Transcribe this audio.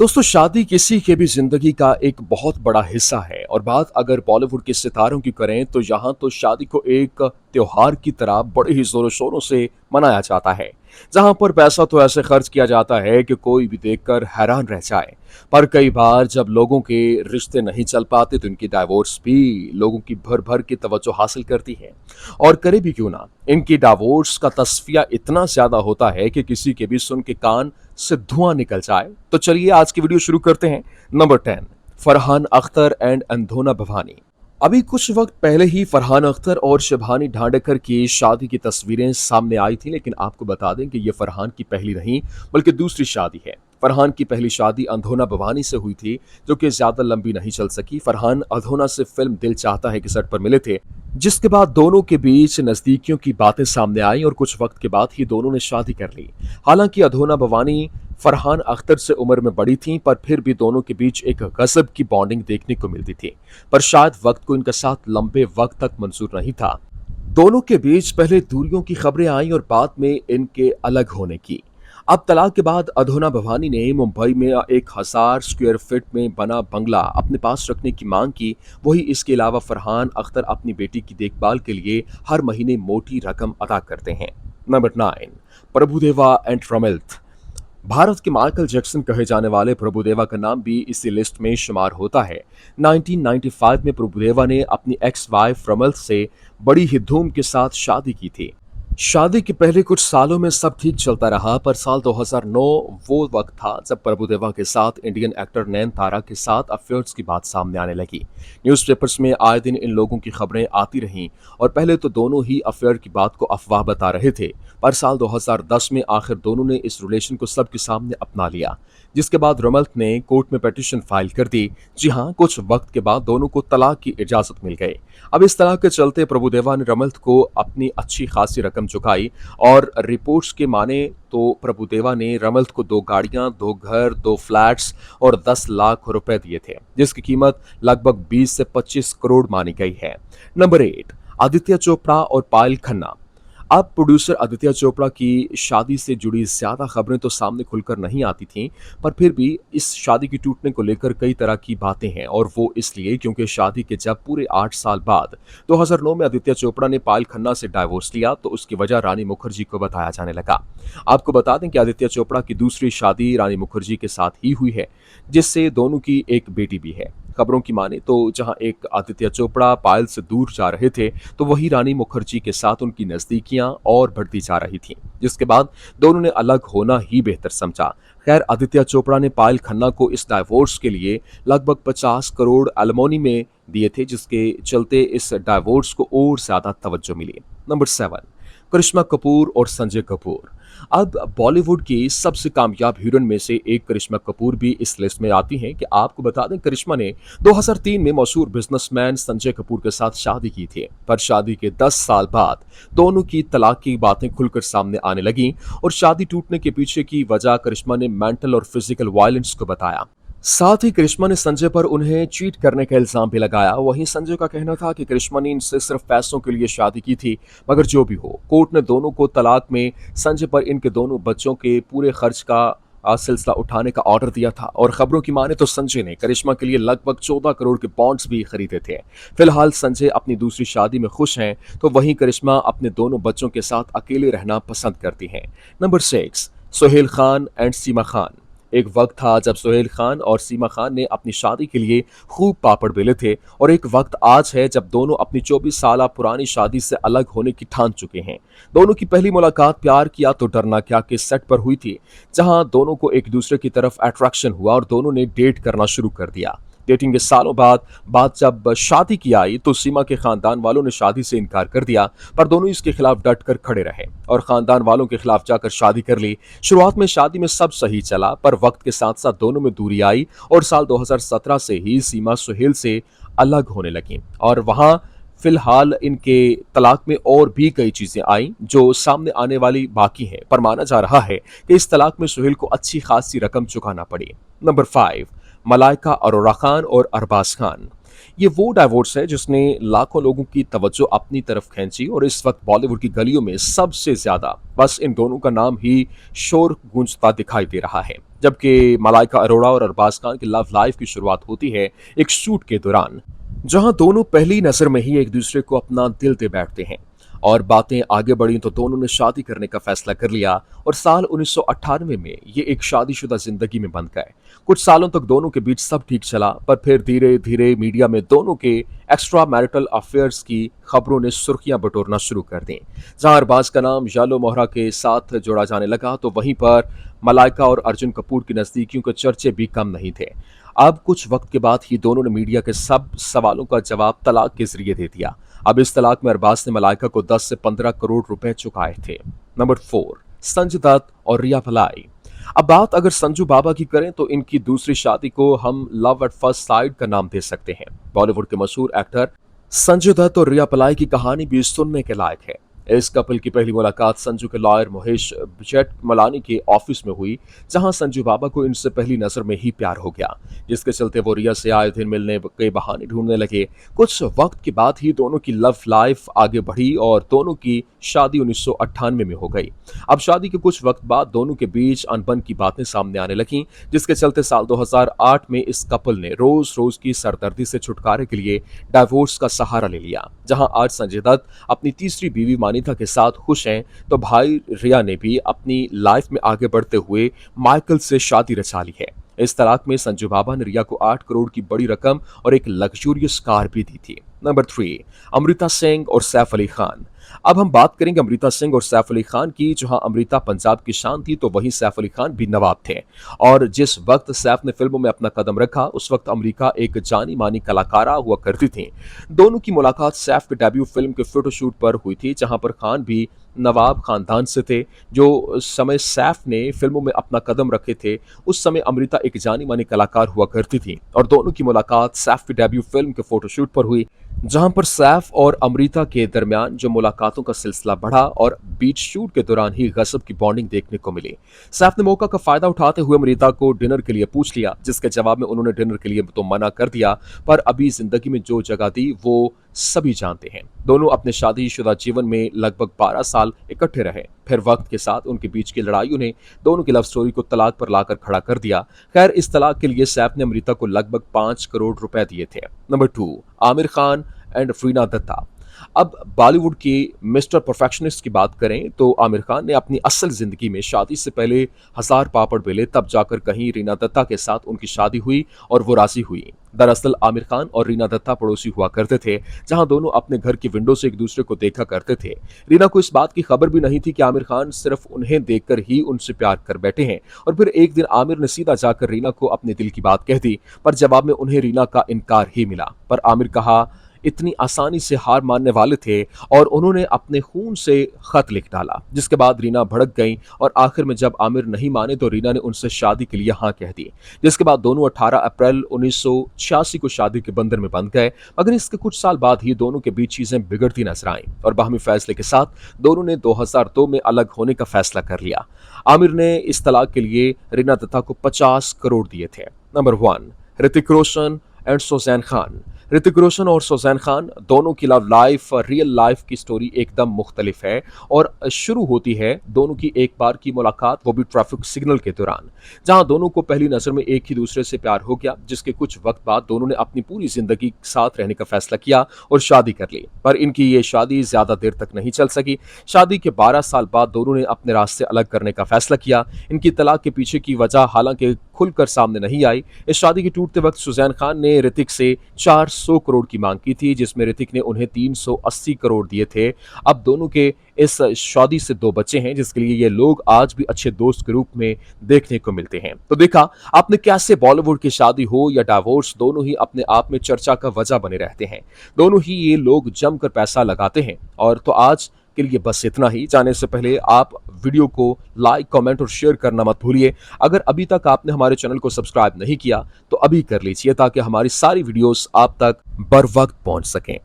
दोस्तों शादी किसी के भी जिंदगी का एक बहुत बड़ा हिस्सा है और बात अगर बॉलीवुड के सितारों की करें तो यहाँ तो शादी को एक त्योहार की तरह बड़े ही जोरों शोरों से मनाया जाता है। जहां पर पैसा तो ऐसे खर्च किया जाता है कि कोई भी देखकर हैरान रह जाए। पर कई बार जब लोगों के रिश्ते नहीं चल पाते तो इनकी डाइवोर्स भी लोगों की भर भर की तवज्जो हासिल करती है। और करे भी क्यों ना, इनकी डाइवोर्स का तस्फिया इतना ज्यादा होता है कि किसी के भी सुन के कान से धुआं निकल जाए। तो चलिए आज की वीडियो शुरू करते हैं। Number 10, Farhan Akhtar and Adhuna Bhabani. अभी कुछ वक्त पहले ही फरहान अख्तर और शिबानी ढांडेकर की शादी की तस्वीरें सामने आई थी, लेकिन आपको बता दें कि ये फरहान की पहली नहीं बल्कि दूसरी शादी है। फरहान की पहली शादी अंधोना भवानी से हुई थी, जो कि ज्यादा लंबी नहीं चल सकी। फरहान अंधोना से फिल्म दिल चाहता है कि सेट पर मिले थे, जिसके बाद दोनों के बीच नजदीकियों की बातें सामने आई और कुछ वक्त के बाद ही दोनों ने शादी कर ली। हालांकि अंधोना भवानी फरहान अख्तर से उम्र में बड़ी थी, पर फिर भी दोनों के बीच एक गजब की बॉन्डिंग देखने को मिलती थी। पर शायद वक्त को इनके साथ लंबे वक्त तक मंजूर नहीं था। दोनों के बीच पहले दूरियों की खबरें आई और बाद में इनके अलग होने की। अब तलाक के बाद अधोना भवानी ने मुंबई में 1000 स्क्वायर फीट में बना बंगला अपने पास रखने की मांग की। वही इसके अलावा फरहान अख्तर अपनी बेटी की देखभाल के लिए हर महीने मोटी रकम अदा करते हैं। Number 9, Prabhudeva and Ramlath. भारत के माइकल जैक्सन कहे जाने वाले प्रभुदेवा का नाम भी इसी लिस्ट में शुमार होता है। 1995 में प्रभुदेवा ने अपनी एक्स वाइफ रमल से बड़ी ही धूम के साथ शादी की थी। शादी के पहले कुछ सालों में सब ठीक चलता रहा, पर साल 2009 वो वक्त था जब प्रभुदेवा के साथ इंडियन एक्टर नयनतारा के साथ अफेयर्स की बात सामने आने लगी। न्यूज़पेपर्स में आए दिन इन लोगों की खबरें आती रहीं और पहले तो दोनों ही अफेयर की बात को अफवाह बता रहे थे, पर साल 2010 में आखिर दोनों ने इस रिलेशन को सबके सामने अपना लिया, जिसके बाद रमल्त ने कोर्ट में पिटीशन फाइल कर दी। जी हाँ, कुछ वक्त के बाद दोनों को तलाक की इजाजत मिल गई। अब इस तलाक के चलते प्रभुदेवा ने रमल्त को अपनी अच्छी खासी रकम चुकाई और रिपोर्ट्स के माने तो प्रभुदेवा ने रमल्त को 2 गाड़ियां, 2 घर, 2 फ्लैट्स और 10 लाख रुपए दिए थे, जिसकी कीमत लगभग 20 से 25 करोड़ मानी गई है। नंबर 8, आदित्य चोपड़ा और पायल खन्ना। अब प्रोड्यूसर आदित्य चोपड़ा की शादी से जुड़ी ज्यादा खबरें तो सामने खुलकर नहीं आती थीं, पर फिर भी इस शादी की टूटने को लेकर कई तरह की बातें हैं, और वो इसलिए क्योंकि शादी के जब पूरे 8 साल बाद 2009 में आदित्य चोपड़ा ने पायल खन्ना से डाइवोर्स लिया तो उसकी वजह रानी मुखर्जी को बताया जाने लगा। आपको बता दें कि आदित्य चोपड़ा की दूसरी शादी रानी मुखर्जी के साथ ही हुई है, जिससे दोनों की एक बेटी भी है। खबरों की माने तो जहां एक आदित्य चोपड़ा पायल से दूर जा रहे थे, तो वही रानी मुखर्जी के साथ उनकी नजदीकियां और बढ़ती जा रही थीं, जिसके बाद दोनों ने अलग होना ही बेहतर समझा। खैर, आदित्य चोपड़ा ने पायल खन्ना को इस डाइवोर्स के लिए लगभग 50 करोड़ एलिमोनी में दिए थे, जिसके चलते इस डाइवोर्स को और ज्यादा तवज्जो मिली। नंबर 7, करिश्मा कपूर और संजय कपूर। अब बॉलीवुड की सबसे कामयाब हीरोइन में से एक करिश्मा कपूर भी इस लिस्ट में आती हैं। कि आपको बता दें, करिश्मा ने 2003 में मशहूर बिजनेसमैन संजय कपूर के साथ शादी की थी, पर शादी के 10 साल बाद दोनों की तलाक की बातें खुलकर सामने आने लगी और शादी टूटने के पीछे की वजह करिश्मा ने मेंटल और फिजिकल वायलेंस को बताया। साथ ही करिश्मा ने संजय पर उन्हें चीट करने का इल्जाम भी लगाया। वहीं संजय का कहना था कि करिश्मा ने इनसे सिर्फ पैसों के लिए शादी की थी। मगर जो भी हो, कोर्ट ने दोनों को तलाक में संजय पर इनके दोनों बच्चों के पूरे खर्च का सिलसिला उठाने का ऑर्डर दिया था, और खबरों की माने तो संजय ने करिश्मा के लिए लगभग 14 करोड़ के बॉन्ड्स भी खरीदे थे। फिलहाल संजय अपनी दूसरी शादी में खुश हैं, तो वहीं करिश्मा अपने दोनों बच्चों के साथ अकेले रहना पसंद करती हैं। नंबर 6, सोहेल खान एंड सीमा खान। एक वक्त था जब सोहेल खान और सीमा खान ने अपनी शादी के लिए खूब पापड़ बेले थे, और एक वक्त आज है जब दोनों अपनी 24 साल पुरानी शादी से अलग होने की ठान चुके हैं। दोनों की पहली मुलाकात प्यार किया तो डरना क्या के सेट पर हुई थी, जहां दोनों को एक दूसरे की तरफ अट्रैक्शन हुआ और दोनों ने डेट करना शुरू कर दिया। डेटिंग के सालों बाद जब शादी की आई तो सीमा के खानदान वालों ने शादी से इनकार कर दिया, पर दोनों इसके खिलाफ डट कर खड़े रहे और खानदान वालों के खिलाफ जाकर शादी कर ली। शुरुआत में शादी में सब सही चला, पर वक्त के साथ साथ दोनों में दूरी आई और साल 2017 से ही सीमा सोहेल से अलग होने लगी, और वहां फिलहाल इनके तलाक में और भी कई चीजें आई जो सामने आने वाली बाकी हैं, पर माना जा रहा है कि इस तलाक में सोहेल को अच्छी खासी रकम चुकाना पड़ी। नंबर 5, मलाइका अरोरा खान और अरबाज खान। ये वो डाइवोर्स है जिसने लाखों लोगों की तवज्जो अपनी तरफ खींची, और इस वक्त बॉलीवुड की गलियों में सबसे ज्यादा बस इन दोनों का नाम ही शोर गूंजता दिखाई दे रहा है। जबकि मलाइका अरोड़ा और अरबाज खान की लव लाइफ की शुरुआत होती है एक शूट के दौरान, जहां दोनों पहली नजर में ही एक दूसरे को अपना दिल दे बैठते हैं। और बातें आगे बढ़ी तो दोनों ने शादी करने का फैसला कर लिया और साल 1998 में ये एक शादीशुदा जिंदगी में बंध गए। कुछ सालों तक दोनों के बीच सब ठीक चला, पर फिर धीरे धीरे मीडिया में दोनों के एक्स्ट्रा मैरिटल अफेयर्स की खबरों ने सुर्खियां बटोरना शुरू कर दी। जहां अरबाज का नाम यालो मोहरा के साथ जोड़ा जाने लगा, तो वहीं पर मलाइका और अर्जुन कपूर की नजदीकियों के चर्चे भी कम नहीं थे। अब कुछ वक्त के बाद ही दोनों ने मीडिया के सब सवालों का जवाब तलाक के जरिए दे दिया। अब इस तलाक में अरबाज ने मलाइका को 10 से 15 करोड़ रुपए चुकाए थे। नंबर 4, संजय दत्त और रिया पलाई। अब बात अगर संजू बाबा की करें तो इनकी दूसरी शादी को हम लव एट फर्स्ट साइट का नाम दे सकते हैं। बॉलीवुड के मशहूर एक्टर संजय दत्त और रिया पलाई की कहानी भी सुनने के लायक है। इस कपल की पहली मुलाकात संजू के लॉयर महेश जेठमलानी के ऑफिस में हुई, जहां संजू बाबा को इनसे पहली नजर में ही प्यार हो गया, जिसके चलते वो रिया से आए दिन मिलने के बहाने ढूंढने लगे। कुछ वक्त के बाद ही दोनों की लव लाइफ आगे बढ़ी और दोनों की शादी 1998 में हो गई। अब शादी के कुछ वक्त बाद दोनों के बीच अनबन की बातें सामने आने लगीं, जिसके चलते साल 2008 में इस कपल ने रोज रोज की सरदर्दी से छुटकारे के लिए डाइवोर्स का सहारा ले लिया। जहां आज संजय दत्त अपनी तीसरी बीवी मानिता के साथ खुश हैं, तो भाई रिया ने भी अपनी लाइफ में आगे बढ़ते हुए माइकल से शादी रचा ली है। इस तलाक में संजू बाबा ने रिया को 8 करोड़ की बड़ी रकम और एक लग्जूरियस कार भी दी थी। नंबर 3, अमृता सिंह और सैफ अली खान। अब हम बात करेंगे अमृता सिंह और सैफ अली खान की। जहां अमृता पंजाब की शान थी, तो वहीं सैफ अली खान भी नवाब थे। और जिस वक्त सैफ ने फिल्मों में अपना कदम रखा, उस वक्त अमृता एक जानी मानी कलाकारा हुआ करती थी। दोनों की मुलाकात सैफ के डेब्यू फिल्म के फोटोशूट पर हुई थी, जहां पर खान भी नवाब खानदान से थे। जो समय सैफ ने फिल्मों में अपना कदम रखे थे, उस समय अमृता एक जानी मानी कलाकार हुआ करती थी और दोनों की मुलाकात सैफ की डेब्यू फिल्म के फोटोशूट पर हुई, जहां पर सैफ और अमृता के दरमियान जो मुलाकातों का सिलसिला बढ़ा और बीच शूट के दौरान ही गजब की बॉन्डिंग देखने को मिली। सैफ ने मौका का फायदा उठाते हुए अमृता को डिनर के लिए पूछ लिया, जिसके जवाब में उन्होंने डिनर के लिए तो मना कर दिया, पर अभी जिंदगी में जो जगह दी वो सभी जानते हैं। दोनों अपने शादीशुदा जीवन में लगभग 12 साल इकट्ठे रहे, फिर वक्त के साथ उनके बीच की लड़ाइयों ने दोनों की लव स्टोरी को तलाक पर लाकर खड़ा कर दिया। खैर, इस तलाक के लिए सैफ ने अमृता को लगभग 5 करोड़ रुपए दिए थे। Number 2, Aamir Khan and Reena Dutta. अब बॉलीवुड की मिस्टर परफेक्शनिस्ट की बात करें तो आमिर खान ने अपनी असल जिंदगी में शादी से पहले हजार पापड़ बेले, तब जाकर कहीं रीना दत्ता के साथ उनकी शादी हुई और वो राजी हुई। दरअसल आमिर खान और रीना दत्ता पड़ोसी हुआ करते थे, जहां दोनों अपने घर की विंडो से एक दूसरे को देखा करते थे। रीना को इस बात की खबर भी नहीं थी कि आमिर खान सिर्फ उन्हें देखकर ही उनसे प्यार कर बैठे हैं, और फिर एक दिन आमिर ने सीधा जाकर रीना को अपने दिल की बात कह दी, पर जवाब में उन्हें रीना का इनकार ही मिला। पर आमिर कहा इतनी आसानी से हार मानने वाले थे और उन्होंने अपने खून से खत लिख डाला, जिसके बाद रीना भड़क गई और आखिर में जब आमिर नहीं माने तो रीना ने उनसे शादी के लिए हाँ कह दी, जिसके बाद दोनों 18 अप्रैल 1986 को शादी के बंधन में बंध गए। मगर इसके कुछ साल बाद ही दोनों के बीच चीजें बिगड़ती नजर आईं और बाहमी फैसले के साथ दोनों ने 2002 में अलग होने का फैसला कर लिया। आमिर ने इस तलाक के लिए रीना दत्ता को 50 करोड़ दिए थे। Number 1, Hrithik Roshan and Sussanne Khan. ऋतिक रोशन और सुजैन खान दोनों की लव लाइफ रियल लाइफ की स्टोरी एकदम मुख्तलिफ है और शुरू होती है दोनों की एक बार की मुलाकात, वो भी ट्रैफिक सिग्नल के दौरान, जहां दोनों को पहली नजर में एक ही दूसरे से प्यार हो गया, जिसके कुछ वक्त बाद दोनों ने अपनी पूरी जिंदगी साथ रहने का फैसला किया और शादी कर ली। पर इनकी ये शादी ज्यादा देर तक नहीं चल सकी। शादी के 12 साल बाद दोनों ने अपने रास्ते अलग करने का फैसला किया। इनकी तलाक के पीछे की वजह हालांकि खुलकर सामने नहीं आई। इस शादी के टूटते वक्त सुजैन खान ने ऋतिक से 400 करोड़ की मांग की थी, जिसमें ऋतिक ने उन्हें 380 करोड़ दिए थे। अब दोनों के इस शादी से 2 बच्चे हैं, जिसके लिए ये लोग आज भी अच्छे दोस्त के रूप में देखने को मिलते हैं। तो देखा आपने कैसे बॉलीवुड की शादी हो या डाइवोर्स, दोनों ही अपने आप में चर्चा का वजह बने रहते हैं। दोनों ही ये लोग जमकर पैसा लगाते हैं। और तो आज के लिए बस इतना ही। जाने से पहले आप वीडियो को लाइक, कमेंट और शेयर करना मत भूलिए। अगर अभी तक आपने हमारे चैनल को सब्सक्राइब नहीं किया तो अभी कर लीजिए, ताकि हमारी सारी वीडियोस आप तक बर वक्त पहुंच सकें।